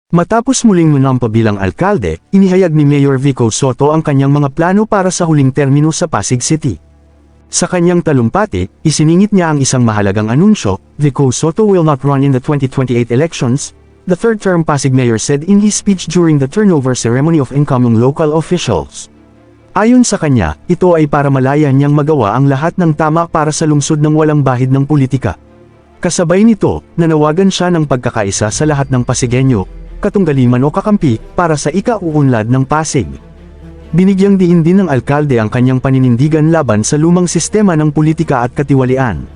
Matapos muling manampa bilang alkalde, inihayag ni Mayor Vico Sotto ang kanyang mga plano para sa huling termino sa Pasig City. Sa kanyang talumpati, isiningit niya ang isang mahalagang anunsyo: Vico Sotto will not run in the 2028 elections, the third-term Pasig Mayor said in his speech during the turnover ceremony of incoming local officials. Ayon sa kanya, ito ay para malaya niyang magawa ang lahat ng tama para sa lungsod ng walang bahid ng politika. Kasabay nito, nanawagan siya ng pagkakaisa sa lahat ng Pasigueño, katunggali man o kakampi, para sa ikauunlad ng Pasig. Binigyang diin din ng alkalde ang kanyang paninindigan laban sa lumang sistema ng politika at katiwalian.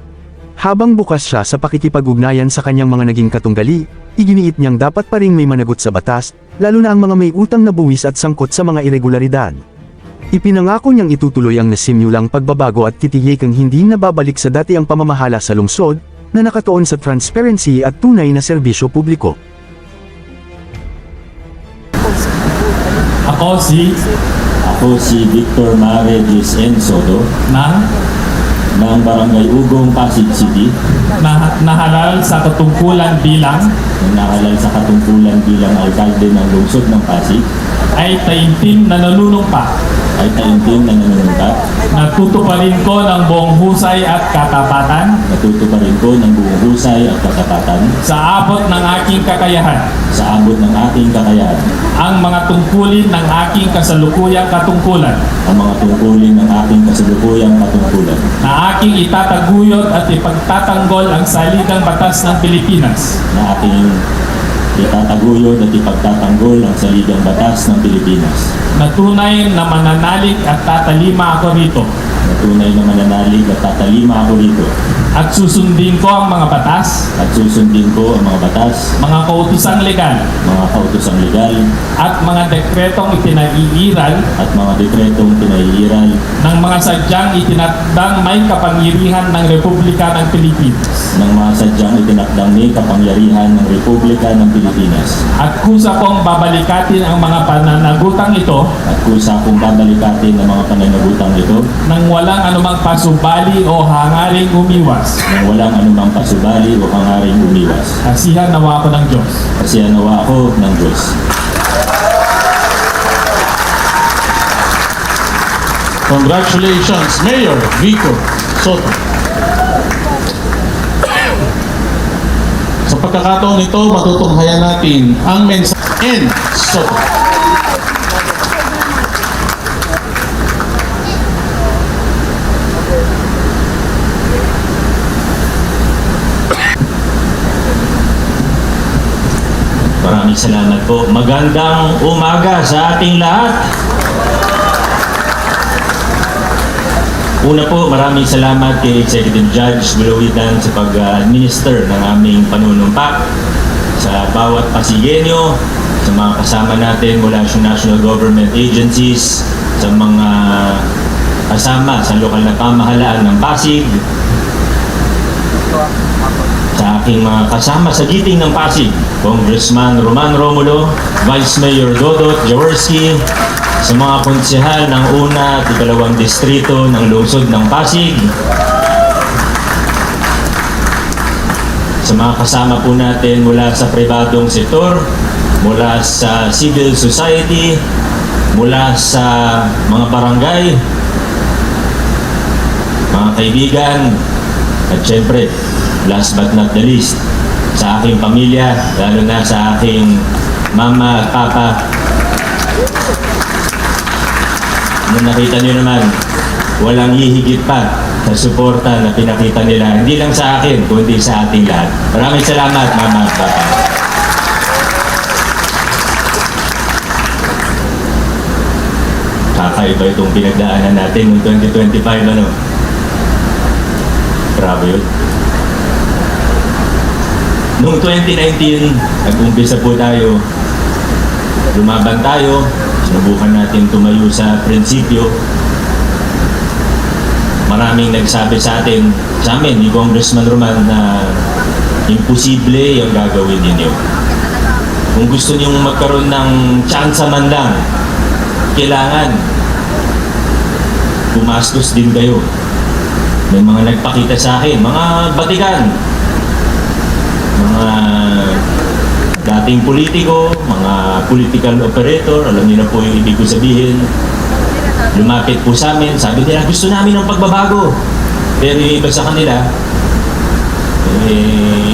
Habang bukas siya sa pakikipag-ugnayan sa kanyang mga naging katunggali, iginiit niyang dapat pa ring may managot sa batas, lalo na ang mga may utang na buwis at sangkot sa mga irregularidad. Ipinangako niyang itutuloy ang nasimulang pagbabago at titiyikang hindi nababalik sa dati ang pamamahala sa lungsod, na nakatuon sa transparency at tunay na serbisyo publiko. Ako si Victor Mare Diz N. Soto ng Barangay Ugong, Pasig City, nahalal sa katungkulan bilang alkalde ng lungsod ng Pasig, ay taimtim na nanunumpa. Natutuparin ko ng buong husay at katapatan sa abot ng aking kakayahan ang mga tungkulin ng aking kasalukuyang katungkulan na aking itataguyod at ipagtatanggol ang saligang batas ng Pilipinas na tunay na mananalig at tatalima ako rito. At susundin ko ang mga batas, mga kautosang legal, at mga dekretong itinaiiral ng mga sadyang itinakdang may kapangyarihan ng Republika ng Pilipinas. At kusa kong babalikatin ang mga pananagutang ito nang walang anumang pasubali o hangaring umiwas. Kasihan nawa ako ng Diyos. Congratulations, Mayor Vico Sotto. Sa pagkakataon nito, matutunghayan natin ang mensahe N. Soto. Maraming salamat po. Magandang umaga sa ating lahat. Una po, maraming salamat kay Executive Judge Bulawidan sa pag-administer ng aming panunumpa sa bawat Pasigueño, sa mga kasama natin mula sa national government agencies, sa mga kasama sa lokal na pamahalaan ng Pasig, sa aking mga kasama sa giting ng Pasig, Congressman Roman Romulo, Vice Mayor Dodot Jaworski, sa mga konsehal ng una at ikalawang distrito ng lungsod ng Pasig, sa mga kasama po natin mula sa pribadong sektor, mula sa civil society, mula sa mga barangay, mga kaibigan, at syempre, last but not the least, sa aking pamilya, lalo na sa aking mama at papa. Nakita niyo naman, walang hihigit pa sa suporta na pinakita nila, hindi lang sa akin, kundi sa ating lahat. Maraming salamat, Mama at Papa. Kakaiba itong pinagdaanan natin noong 2025, ano? Grabe yun. Noong 2019, nag-umpisa po tayo, lumaban tayo, sinubukan natin tumayo sa prinsipyo. Maraming nagsabi sa atin, sa amin, ni Congressman Roman, na imposible yung gagawin ninyo. Kung gusto niyong magkaroon ng tsansa man lang, kailangan gumastos din kayo. May mga nagpakita sa akin, mga batikan, mga dating politiko, political operator, alam niyo na po yung ibig ko sabihin. Lumapit po sa amin, sabi nila, gusto namin ng pagbabago. Pero yung iba sa kanila,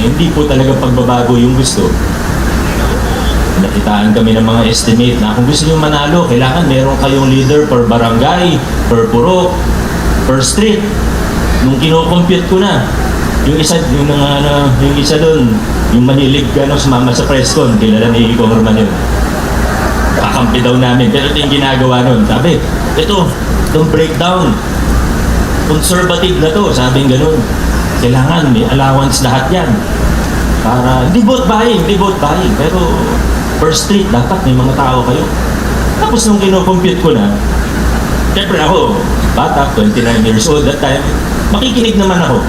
hindi po talaga pagbabago yung gusto. Nakitaan kami ng mga estimate na kung gusto nyo manalo, kailangan meron kayong leader per barangay, per purok, per street. Nung kino-compute ko na, yung isa doon, yung manilig sumama sa press con, kilala ni Iko Roman yun. Kakampi daw namin, pero ito yung ginagawa nun. Sabi, itong breakdown, conservative na to, sabing ganun. Kailangan may allowance lahat yan. Para, hindi vote buying, pero per street, dapat may mga tao kayo. Tapos nung kino-compute ko na, siyempre ako, bata, 29 years old that time, makikinig naman ako.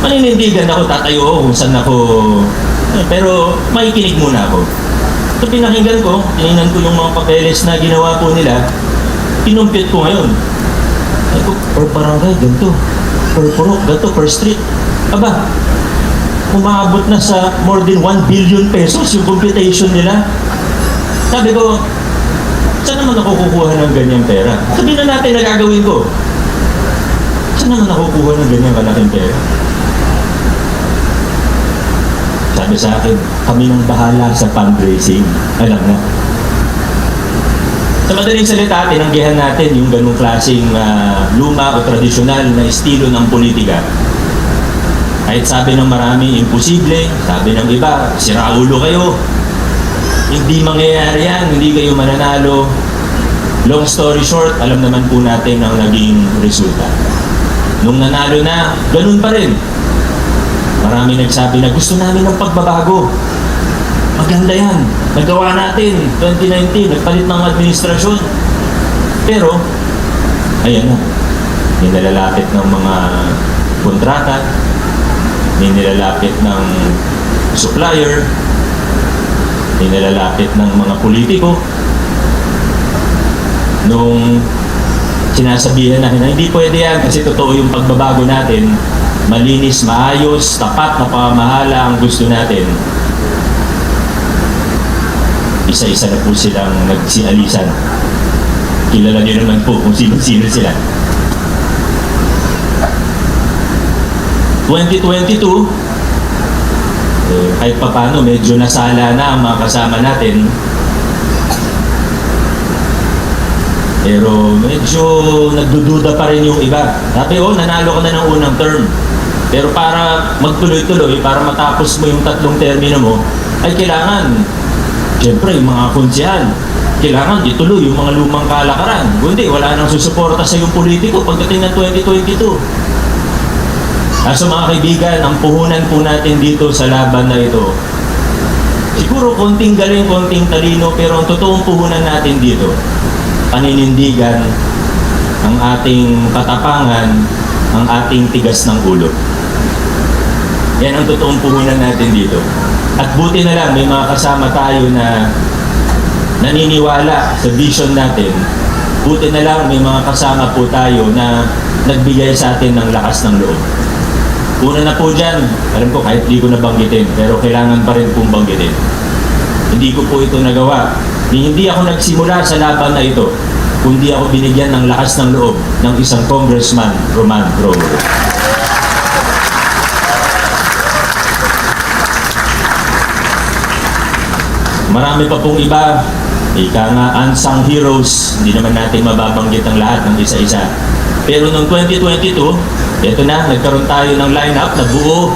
Maninindigan ako, tatayo ako kung saan ako, pero makikinig muna ako. So pinakinggan ko, tinignan ko yung mga papeles na ginawa po nila, kinumpute ko ngayon. Ay ko, per barangay, ganito. Per purok, ganito, per street. Aba, umaabot na sa more than 1 billion pesos yung computation nila. Sabi ko, saan naman ako kukuha ng ganyang pera? Sabihin na natin na gagawin ko. Saan naman ako kukuha ng ganyang kalaking pera? Sabi sa akin, kami nang bahala sa fundraising. Alam na. Sa madaling salita, tinanggihan natin yung ganung klaseng luma o tradisyonal na estilo ng politika. Kahit sabi ng marami, imposible. Sabi ng iba, siraulo kayo. Hindi mangyayari yan, hindi kayo mananalo. Long story short, alam naman po natin ang naging resulta. Nung nanalo na, ganun pa rin. Marami nagsabi na gusto namin ng pagbabago. Maganda yan. Nagawa natin. 2019, nagpalit ng administrasyon. Pero, ayan na. May nalalapit ng mga kontrata. May nilalapit ng supplier. May nilalapit ng mga politiko. Nung sinasabihan na hindi pwede yan kasi totoo yung pagbabago natin, malinis, maayos, tapat na pamamahala ang gusto natin. Isa-isa na po silang nagsialisan. Kilala niyo naman po kung sino-sino sila. 2022, kahit papano medyo nasala na ang mga kasama natin. Pero medyo nagdududa pa rin yung iba. Sabi, nanalo ka na ng unang term. Pero para magtuloy-tuloy, para matapos mo yung 3 termino mo, ay kailangan, siyempre, yung mga konsyal, kailangan ituloy yung mga lumang kalakaran. Kundi, wala nang susuporta sa yung politiko pagdating ng 2022. So mga kaibigan, ang puhunan po natin dito sa laban na ito, siguro konting galing, konting talino, pero ang totoong puhunan natin dito, paninindigan, ang ating katapangan, ang ating tigas ng ulo. Yan ang totoong puhunan natin dito. At buti na lang, may mga kasama tayo na naniniwala sa vision natin. Buti na lang, may mga kasama po tayo na nagbigay sa atin ng lakas ng loob. Una na po dyan, alam ko kahit di ko nabanggitin, pero kailangan pa rin pong banggitin. Hindi ko po ito nagawa. Hindi ako nagsimula sa laban na ito, kundi ako binigyan ng lakas ng loob ng isang Congressman, Roman Romulo. Marami pa pong iba, ika nga unsung heroes, hindi naman natin mababanggit ang lahat ng isa-isa. Pero noong 2022, ito na, nagkaroon tayo ng lineup na buo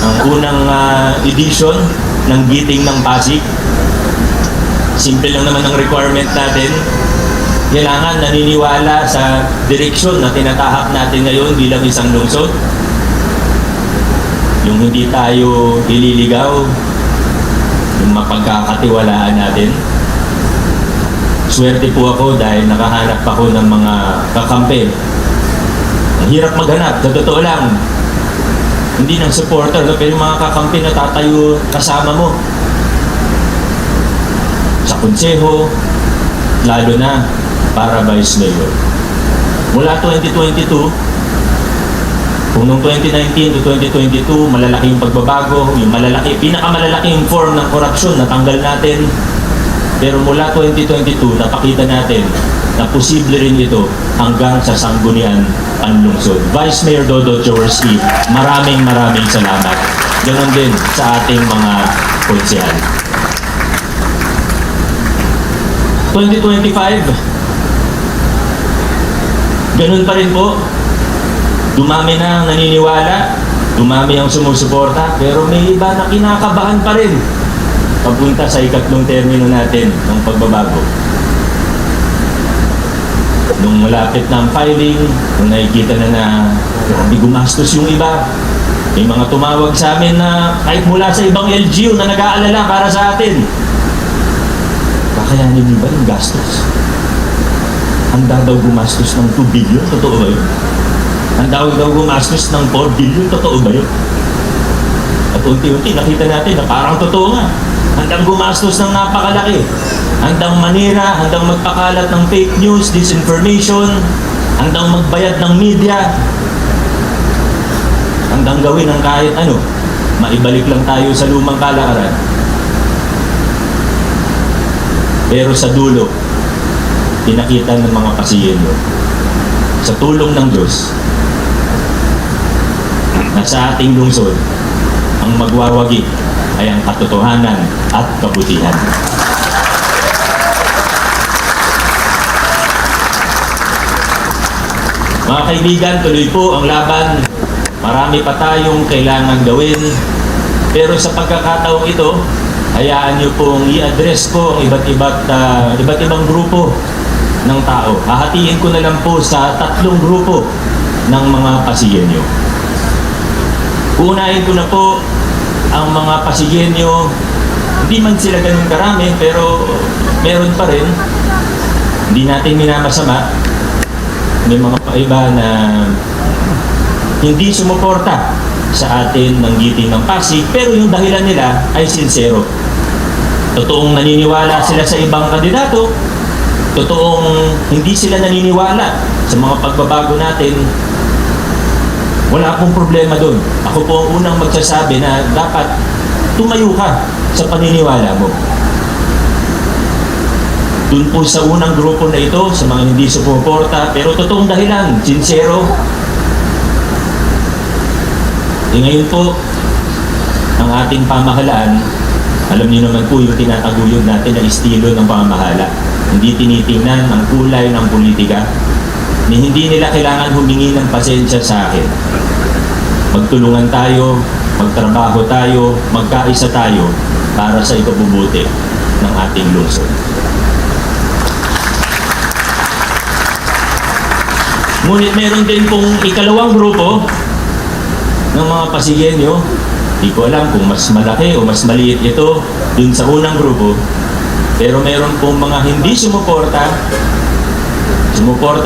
ang unang edition ng Giting ng Pasig. Simple lang naman ang requirement natin. Kailangan naniniwala sa direksyon na tinatahak natin ngayon bilang isang lungsod. Yung hindi tayo ililigaw, yung mapagkakatiwalaan natin. Swerte po ako dahil nakahanap ako ng mga kakampi. Ang hirap maghanap, sa totoo lang. Hindi ng supporter, no? Pero yung mga kakampi na tatayo kasama mo. Sa konseho, lalo na para vice mayor. Mula 2022, kung noong 2019 to 2022, malalaking pagbabago, yung pinakamalaking form ng korupsyon natanggal natin. Pero mula 2022, napakita natin na posible rin ito hanggang sa Sangguniang Panlungsod. Vice Mayor Dodo Jaworski, maraming salamat. Ganon din sa ating mga konsehal. 2025, ganun pa rin po. Dumami na ang naniniwala, dumami ang sumusuporta, pero may iba na kinakabahan pa rin papunta sa ikatlong termino natin ng pagbabago. Nung malapit na ang filing, nung nakikita na grabe gumastos yung iba, may mga tumawag sa amin na kahit mula sa ibang LGU na nag-aalala para sa atin. Kakayanin niyo ba yung gastos? Handa daw gumastos ng 2 billion, totoo ba yun? Handa daw gumastos ng 4 billion, totoo ba yun? At unti-unti nakita natin na parang totoo nga. Handang gumastos ng napakalaki. Handang manira, handang magpakalat ng fake news, disinformation, handang magbayad ng media, handang gawin ng kahit ano. Maibalik lang tayo sa lumang kalakaran. Pero sa dulo, pinakita ng mga pasiyendo, sa tulong ng Diyos, na sa ating lungsod, ang magwawagi ay ang katotohanan at kabutihan. Mga kaibigan, tuloy po ang laban. Marami pa tayong kailangan gawin. Pero sa pagkakataong ito, hayaan niyo pong i-address ko ang iba't ibang grupo ng tao. Hahatiin ko na lang po sa 3 grupo ng mga pasigenyo. Unahin ko na po ang mga pasigenyo, hindi man sila ganun karami, pero meron pa rin. Hindi natin minamasama. May mga iba na hindi sumuporta sa atin ng giting ng Pasig, pero yung dahilan nila ay sincero. Totoong naniniwala sila sa ibang kandidato, totoong hindi sila naniniwala sa mga pagbabago natin. Wala akong problema doon. Ako po ang unang magsasabi na dapat tumayo ka sa paniniwala mo. Doon po sa unang grupo na ito, sa mga hindi sumuporta, pero totoong dahilan, sincero. Ngayon po, ang ating pamahalaan, alam niyo naman po yung tinataguyod natin na estilo ng pamahala. Hindi tinitingnan ang kulay ng politika. Hindi nila kailangan humingi ng pasensya sa akin. Magtulungan tayo, magtrabaho tayo, magkaisa tayo para sa ikabubuti ng ating lungsod. Ngunit meron din pong ikalawang grupo ng mga pasigenyo. Di ko alam kung mas malaki o mas maliit ito dun sa unang grupo. Pero meron pong mga hindi sumuporta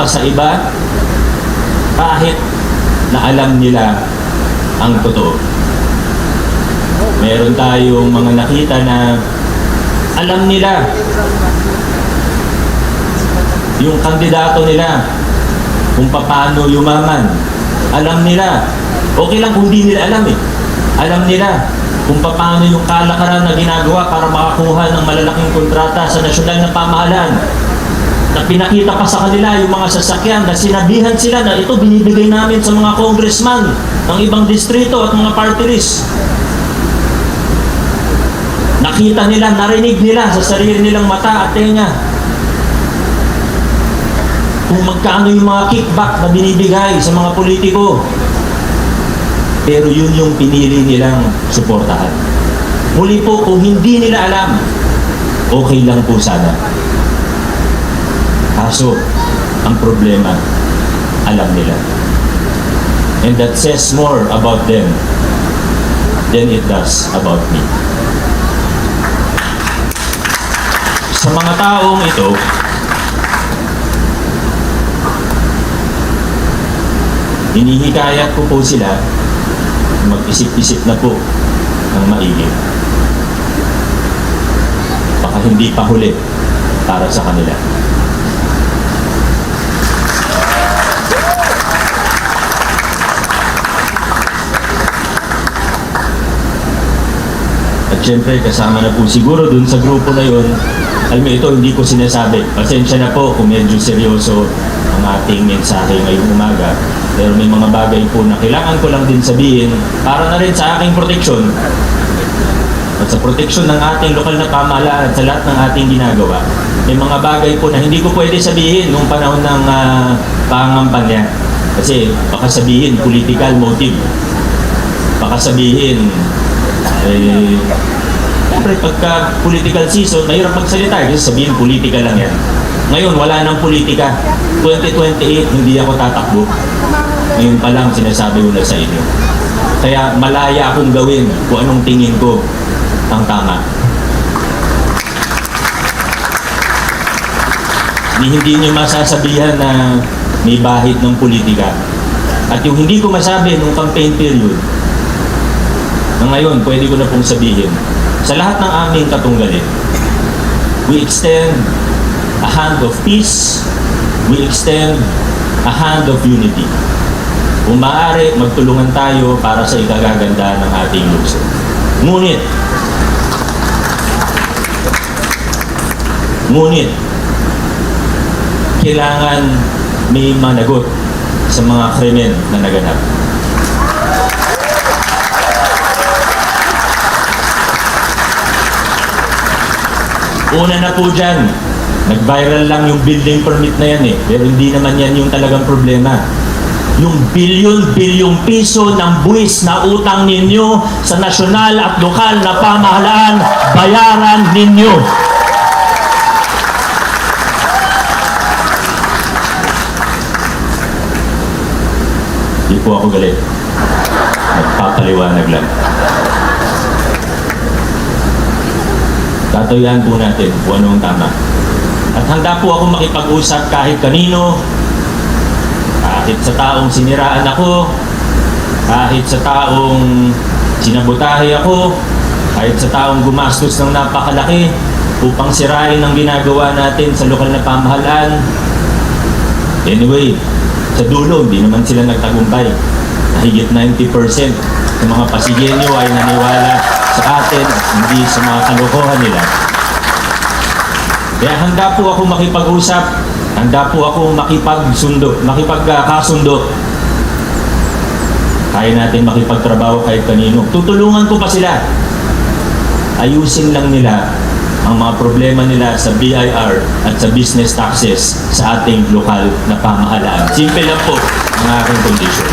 sa iba kahit na alam nila ang totoo. Meron tayong mga nakita na alam nila yung kandidato nila kung paano yumaman. Alam nila. Okay lang kung di nila alam eh. Alam nila kung paano yung kalakaran na ginagawa para makakuha ng malalaking kontrata sa nasyonal na pamahalaan. Na pinakita pa sa kanila yung mga sasakyan na sinabihan sila na ito binibigay namin sa mga congressman ng ibang distrito at mga party list. Nakita nila, narinig nila sa sarili nilang mata at tenga kung magkano yung mga kickback na binibigay sa mga politiko. Pero yun yung pinili nilang suportahan. Muli po, kung hindi nila alam, okay lang po sana. Kaso, ang problema, alam nila. And that says more about them than it does about me. Sa mga taong ito, hinihikayat ko po sila mag-isip-isip na po ng maigi. Baka hindi pa huli para sa kanila. At At syempre, kasama na po siguro dun sa grupo na yun. Alam mo, ito hindi ko sinasabi. Pasensya na po kung medyo seryoso ang ating mensahe ngayong umaga. Pero may mga bagay po na kailangan ko lang din sabihin para na rin sa aking proteksyon at sa proteksyon ng ating lokal na pamahalaan at sa lahat ng ating ginagawa. May mga bagay po na hindi ko pwede sabihin nung panahon ng pangangampanya. Kasi baka sabihin political motive. Baka sabihin siyempre pagka political season, mahirap magsalita kasi sabihin politika lang yan. Ngayon, wala nang politika. 2028, hindi ako tatakbo. Ngayon pa lang sinasabi ko na sa inyo. Kaya malaya akong gawin kung anong tingin ko ang tama. Hindi nyo masasabihan na may bahid ng politika. At yung hindi ko masabi nung campaign period, na ngayon, pwede ko na pong sabihin, sa lahat ng aming katunggalin, we extend a hand of peace, we extend a hand of unity. Kung maaari, magtulungan tayo para sa ikagaganda ng ating lungsod. Ngunit, kailangan may managot sa mga krimen na naganap. Una na po dyan, nag-viral lang yung building permit na yan pero hindi naman yan yung talagang problema. Yung bilyon-bilyong piso ng buwis na utang ninyo sa nasyonal at lokal na pamahalaan, bayaran ninyo. Hindi po ako galit. Nagpapaliwanag lang. Tatoyan po natin kung ano ang tama. At handa po ako makipag-usap kahit kanino, kahit sa taong siniraan ako, kahit sa taong sinabotahe ako, kahit sa taong gumastos ng napakalaki upang sirain ang ginagawa natin sa lokal na pamahalaan. Anyway, sa dulo, hindi naman sila nagtagumpay. Higit 90% ng mga Pasigenyo ay naniwala sa atin at hindi sa mga kalokohan nila. Kaya handa po ako makipag-usap, handa po ako makipagkasundo. Kaya natin makipagtrabaho kahit kanino. Tutulungan ko pa sila. Ayusin lang nila ang mga problema nila sa BIR at sa business taxes sa ating lokal na pamahalaan. Simple lang po ang aking kondisyon.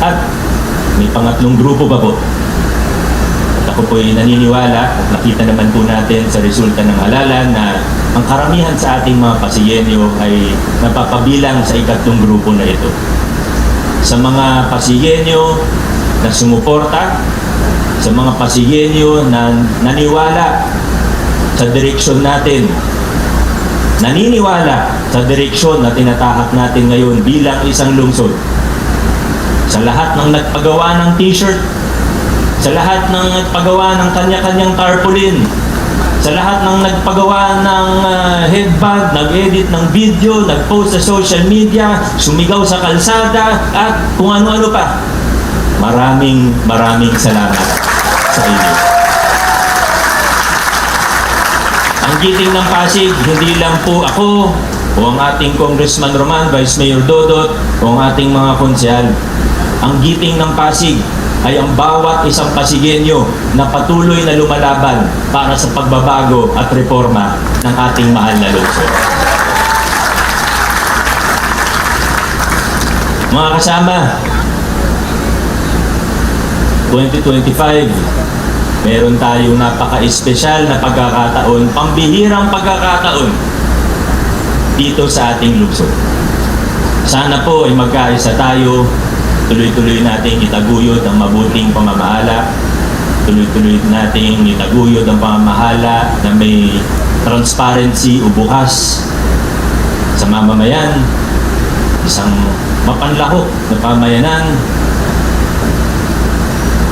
At may pangatlong grupo pa po. At ako po ay naniniwala at nakita naman po natin sa resulta ng halalan na ang karamihan sa ating mga Pasigenyo ay napapabilang sa ikatlong grupo na ito. Sa mga Pasigenyo na sumuporta, sa mga Pasigenyo na naniwala sa direksyon natin, naniniwala sa direksyon na tinatahak natin ngayon bilang isang lungsod. Sa lahat ng nagpagawa ng t-shirt, sa lahat ng nagpagawa ng kanya-kanyang tarpaulin, sa lahat ng nagpagawa ng headband, nag-edit ng video, nag-post sa social media, sumigaw sa kalsada, at kung ano-ano pa. Maraming salamat sa inyo. Ang giting ng Pasig, hindi lang po ako, o ang ating Congressman Roman, Vice Mayor Dodot, o ang ating mga konsyal. Ang giting ng Pasig ay ang bawat isang Pasigenyo na patuloy na lumalaban para sa pagbabago at reforma ng ating mahal na lungsod. Mga kasama, 2025, meron tayong napaka-espesyal na pagkakataon, pambihirang pagkakataon dito sa ating lungsod. Sana po ay magkaisa tayo, tuloy-tuloy nating itaguyod ang mabuting pamamahala, tuloy-tuloy nating itaguyod ang pamamahala na may transparency o bukas sa mamamayan, isang mapanlahok na pamayanan,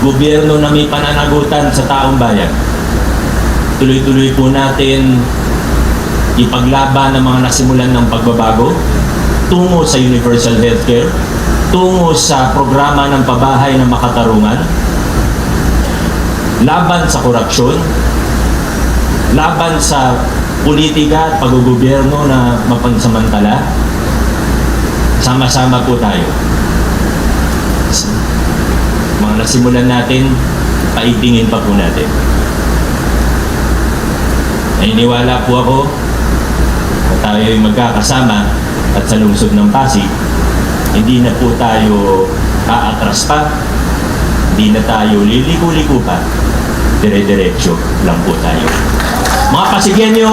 gobyerno na may pananagutan sa taong bayan. Tuloy-tuloy po natin ipaglaban ang mga nasimulan ng pagbabago tungo sa universal healthcare, tungo sa programa ng pabahay ng makatarungan, laban sa korupsyon, laban sa politika at paggugobyerno na mapansamantala. Sama-sama po tayo. Mga nasimulan natin, paigtingin pa po natin. Naniniwala po ako na tayo ay magkakasama at sa lungsod ng Pasig, hindi na po tayo aatras pa, hindi na tayo liliko-liko pa, dire-diretso lang po tayo. Mga Pasigenyo,